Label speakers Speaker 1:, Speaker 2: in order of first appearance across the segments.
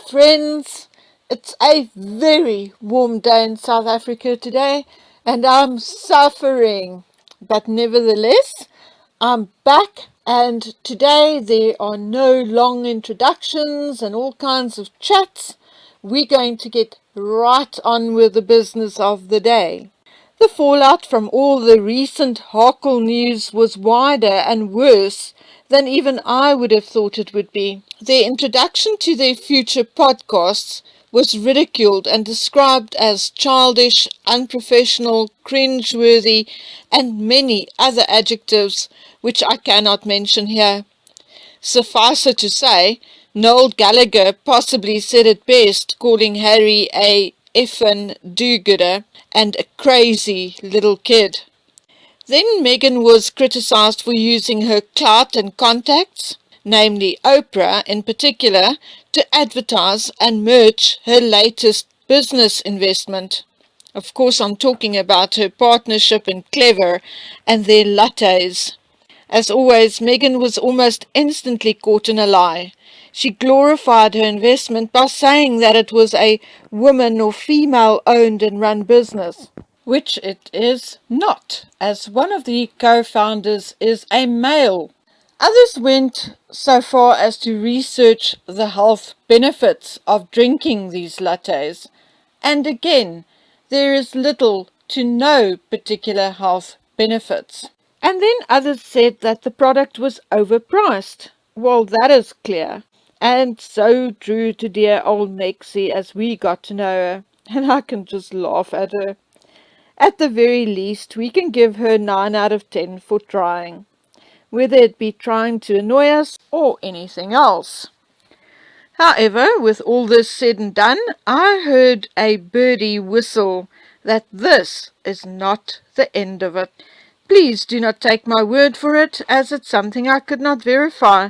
Speaker 1: friends. It's a very warm day in South Africa today, and I'm suffering. But nevertheless, I'm back, and today there are no long introductions and all kinds of chats. We're going to get right on with the business of the day. The fallout from all the recent Harkle news was wider and worse than even I would have thought it would be. Their introduction to their future podcasts was ridiculed and described as childish, unprofessional, cringeworthy, and many other adjectives which I cannot mention here. Suffice it to say, Noel Gallagher possibly said it best, calling Harry a effin' do-gooder and a crazy little kid. Then Meghan was criticised for using her clout and contacts, namely Oprah in particular, to advertise and merch her latest business investment. Of course, I'm talking about her partnership in Clever and their lattes. As always, Meghan was almost instantly caught in a lie. She glorified her investment by saying that it was a woman or female-owned and run business, which it is not, as one of the co-founders is a male. Others went so far as to research the health benefits of drinking these lattes, and again, there is little to no particular health benefits. And then others said that the product was overpriced. Well, that is clear. And so true to dear old Nexie as we got to know her. And I can just laugh at her. At the very least, we can give her 9 out of 10 for trying, whether it be trying to annoy us or anything else. However, with all this said and done, I heard a birdie whistle that this is not the end of it. Please do not take my word for it, as it's something I could not verify.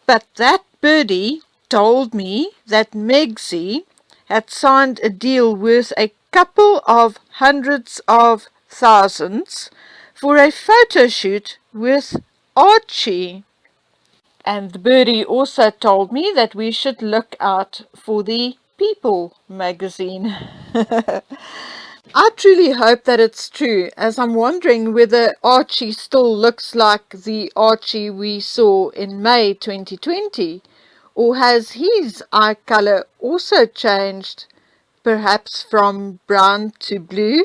Speaker 1: But that birdie told me that Megsie had signed a deal worth a couple of hundreds of thousands for a photo shoot with Archie. And the birdie also told me that we should look out for the People magazine. I truly hope that it's true, as I'm wondering whether Archie still looks like the Archie we saw in May 2020, or has his eye colour also changed, perhaps from brown to blue?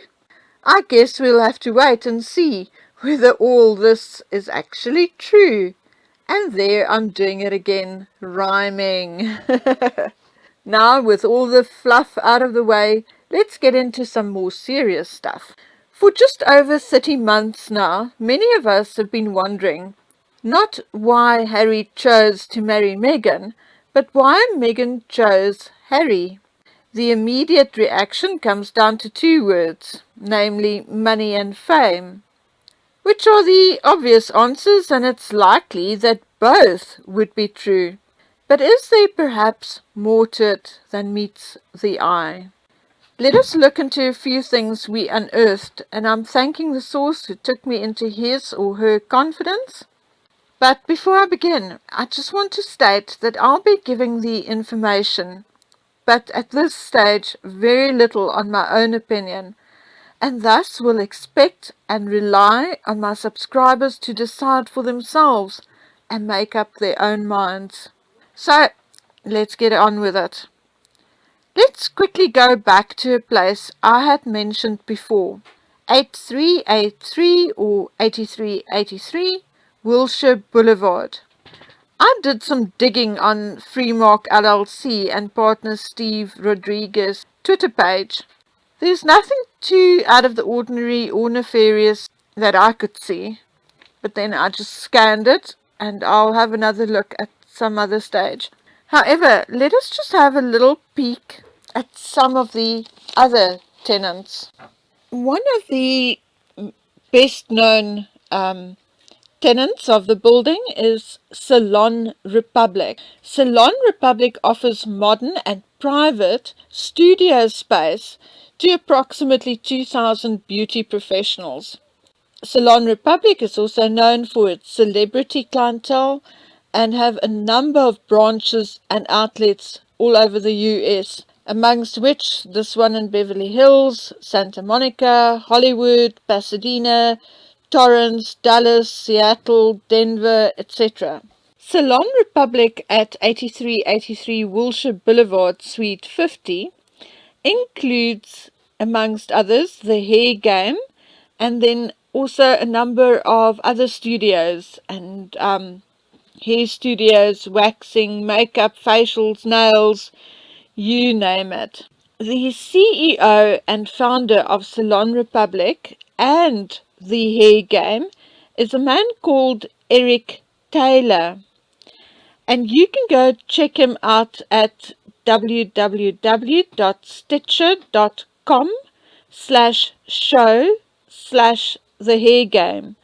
Speaker 1: I guess we'll have to wait and see whether all this is actually true. And there I'm doing it again, rhyming. Now, with all the fluff out of the way, let's get into some more serious stuff. For just over 30 months now, many of us have been wondering not why Harry chose to marry Meghan, but why Meghan chose Harry. The immediate reaction comes down to 2 words, namely money and fame, which are the obvious answers, and it's likely that both would be true. But is there perhaps more to it than meets the eye? Let us look into a few things we unearthed, and I'm thanking the source who took me into his or her confidence. But before I begin, I just want to state that I'll be giving the information, but at this stage very little on my own opinion, and thus will expect and rely on my subscribers to decide for themselves and make up their own minds. So, let's get on with it. Let's quickly go back to a place I had mentioned before, 8383 or 8383 Wilshire Boulevard. I did some digging on Freemark LLC and partner Steve Rodriguez's Twitter page. There's nothing too out of the ordinary or nefarious that I could see, but then I just scanned it and I'll have another look at some other stage. However, let us just have a little peek at some of the other tenants. One of the best known tenants of the building is Salon Republic. Salon Republic offers modern and private studio space to approximately 2,000 beauty professionals. Salon Republic is also known for its celebrity clientele and have a number of branches and outlets all over the US, amongst which this one in Beverly Hills, Santa Monica, Hollywood, Pasadena, Torrance, Dallas, Seattle, Denver, etc. Salon Republic at 8383 Wilshire Boulevard, Suite 50, includes, amongst others, the Hair Game, and then also a number of other studios and hair studios, waxing, makeup, facials, nails, you name it. The CEO and founder of Salon Republic and the Hair Game is a man called Eric Taylor. And you can go check him out at www.stitcher.com/show/the hair game,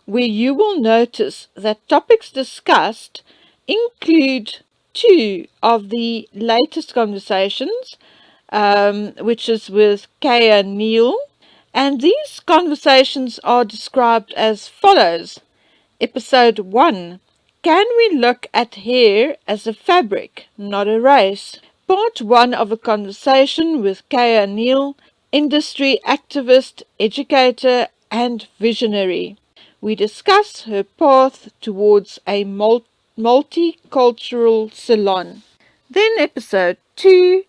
Speaker 1: where you will notice that topics discussed include two of the latest conversations, which is with Kaya Neal, and these conversations are described as follows. Episode 1. Can we look at hair as a fabric, not a race? Part 1 of a conversation with Kaya Neal, industry activist, educator, and visionary. We discuss her path towards a multicultural salon. Then episode 2,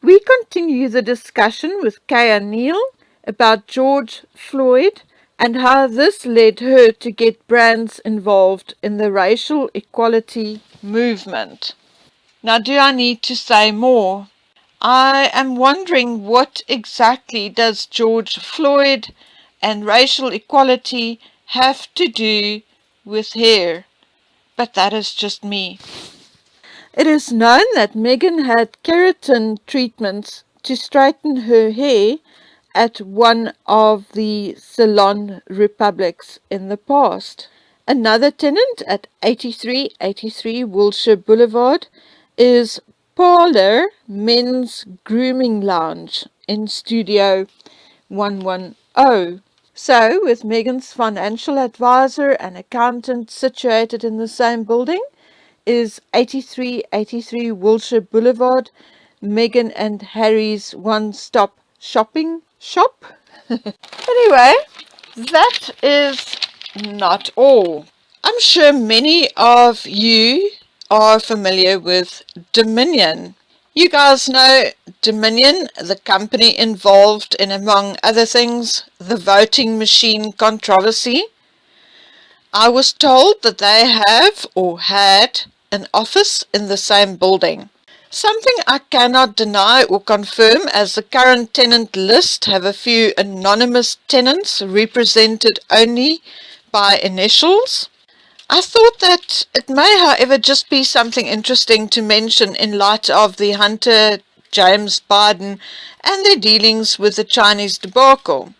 Speaker 1: we continue the discussion with Kaya Neal about George Floyd and how this led her to get brands involved in the racial equality movement. Now, do I need to say more? I am wondering, what exactly does George Floyd and racial equality have to do with hair? But that is just me. It is known that Meghan had keratin treatments to straighten her hair at one of the Salon Republics in the past. Another tenant at 8383 Wilshire Boulevard is Parlour Men's Grooming Lounge in Studio 110. So, with Meghan's financial advisor and accountant situated in the same building, is 8383 Wilshire Boulevard, Meghan and Harry's one-stop shopping shop. Anyway, that is not all. I'm sure many of you are familiar with Dominion. You guys know Dominion, the company involved in, among other things, the voting machine controversy. I was told that they have or had an office in the same building. Something I cannot deny or confirm, as the current tenant list have a few anonymous tenants represented only by initials. I thought that it may, however, just be something interesting to mention in light of the Hunter James Biden and their dealings with the Chinese debacle,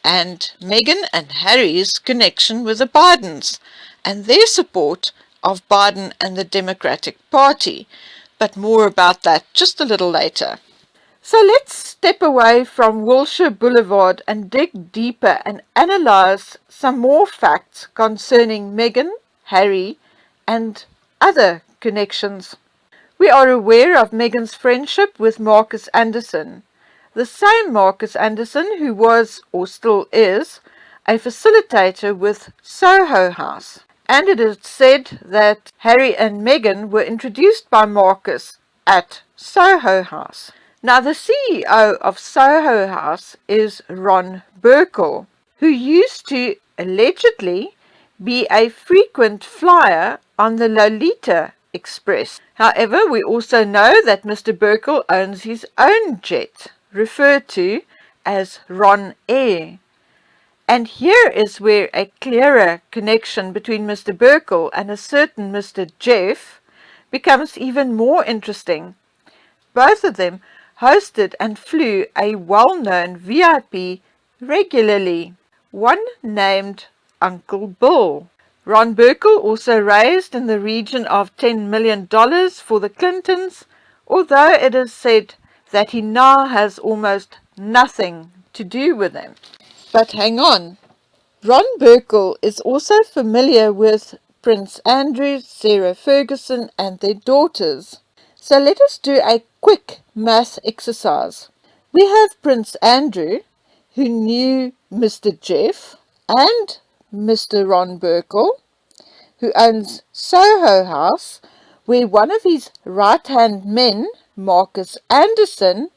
Speaker 1: and Meghan and Harry's connection with the Bidens and their support of Biden and the Democratic Party. But more about that just a little later. So let's step away from Wilshire Boulevard and dig deeper and analyze some more facts concerning Meghan, Harry, and other connections. We are aware of Meghan's friendship with Marcus Anderson, the same Marcus Anderson who was, or still is, a facilitator with Soho House. And it is said that Harry and Meghan were introduced by Marcus at Soho House. Now, the CEO of Soho House is Ron Burkle, who used to allegedly be a frequent flyer on the Lolita Express. However, we also know that Mr. Burkle owns his own jet, referred to as Ron Air. And here is where a clearer connection between Mr. Burkle and a certain Mr. Jeff becomes even more interesting. Both of them hosted and flew a well-known VIP regularly, one named Uncle Bill. Ron Burkle also raised in the region of $10 million for the Clintons, although it is said that he now has almost nothing to do with them. But hang on, Ron Burkle is also familiar with Prince Andrew, Sarah Ferguson and their daughters. So let us do a quick math exercise. We have Prince Andrew, who knew Mr. Jeff and Mr. Ron Burkle, who owns Soho House, where one of his right-hand men, Marcus Anderson,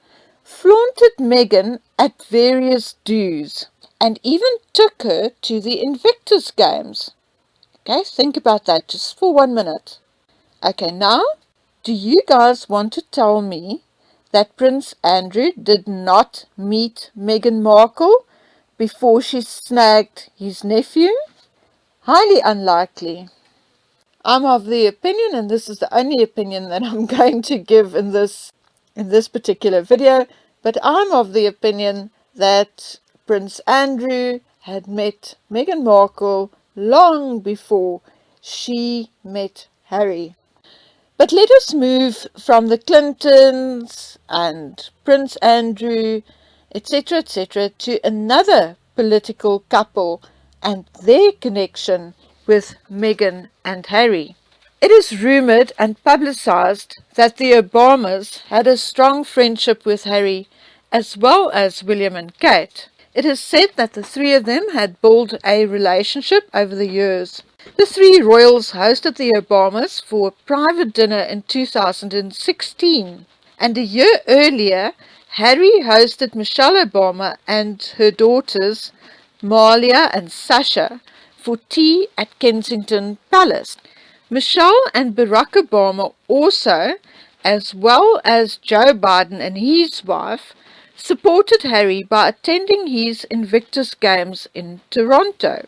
Speaker 1: flaunted Meghan at various do's and even took her to the Invictus Games. Okay, think about that just for 1 minute. Okay, now, do you guys want to tell me that Prince Andrew did not meet Meghan Markle before she snagged his nephew? Highly unlikely. I'm of the opinion, and this is the only opinion that I'm going to give in this particular video, but I'm of the opinion that Prince Andrew had met Meghan Markle long before she met Harry. But let us move from the Clintons and Prince Andrew, etc., to another political couple and their connection with Meghan and Harry. It is rumoured and publicised that the Obamas had a strong friendship with Harry as well as William and Kate. It is said that the three of them had built a relationship over the years. The three royals hosted the Obamas for a private dinner in 2016, and a year earlier, Harry hosted Michelle Obama and her daughters, Malia and Sasha, for tea at Kensington Palace. Michelle and Barack Obama also, as well as Joe Biden and his wife, supported Harry by attending his Invictus Games in Toronto.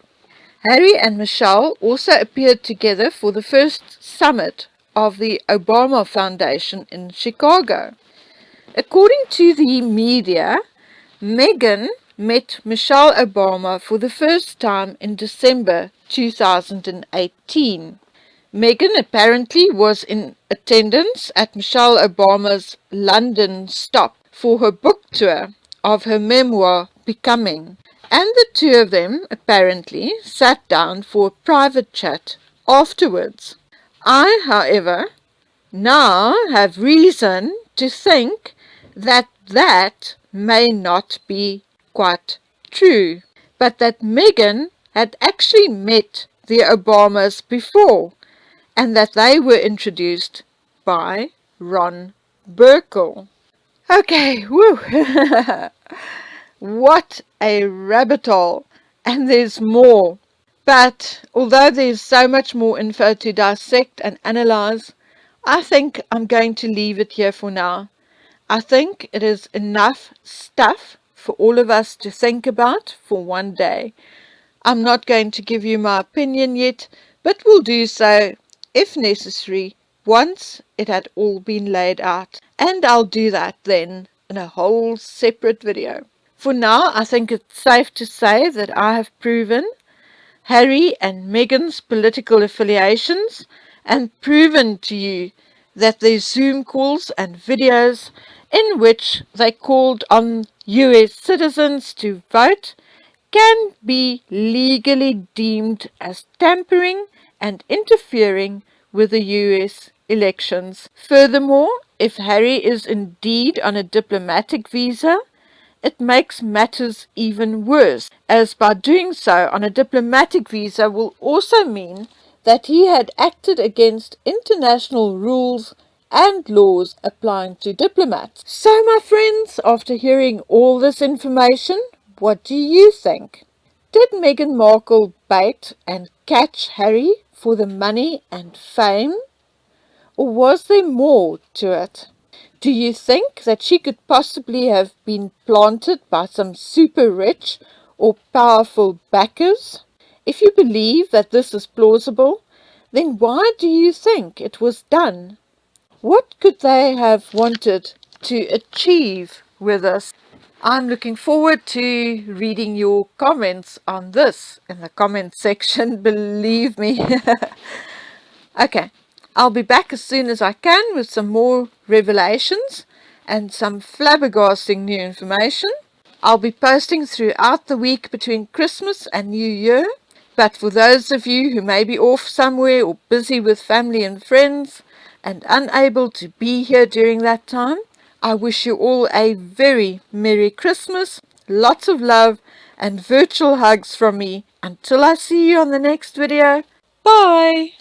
Speaker 1: Harry and Michelle also appeared together for the first summit of the Obama Foundation in Chicago. According to the media, Meghan met Michelle Obama for the first time in December 2018. Meghan apparently was in attendance at Michelle Obama's London stop for her book tour of her memoir, Becoming, and the two of them apparently sat down for a private chat afterwards. I, however, now have reason to think that that may not be quite true, but that Meghan had actually met the Obamas before, and that they were introduced by Ron Burkle. Okay, woo! What a rabbit hole! And there's more. But although there's so much more info to dissect and analyze, I think I'm going to leave it here for now. I think it is enough stuff for all of us to think about for one day. I'm not going to give you my opinion yet, but will do so, if necessary, once it had all been laid out. And I'll do that then in a whole separate video. For now, I think it's safe to say that I have proven Harry and Meghan's political affiliations and proven to you that their Zoom calls and videos in which they called on US citizens to vote can be legally deemed as tampering and interfering with the US elections. Furthermore, if Harry is indeed on a diplomatic visa, it makes matters even worse, as by doing so on a diplomatic visa will also mean that he had acted against international rules and laws applying to diplomats. So, my friends, after hearing all this information, what do you think? Did Meghan Markle bait and catch Harry for the money and fame? Or was there more to it? Do you think that she could possibly have been planted by some super rich or powerful backers? If you believe that this is plausible, then why do you think it was done? What could they have wanted to achieve with this? I'm looking forward to reading your comments on this in the comment section, believe me. Okay, I'll be back as soon as I can with some more revelations and some flabbergasting new information. I'll be posting throughout the week between Christmas and New Year, but for those of you who may be off somewhere or busy with family and friends, and unable to be here during that time. I wish you all a very Merry Christmas, lots of love, and virtual hugs from me. Until I see you on the next video, bye!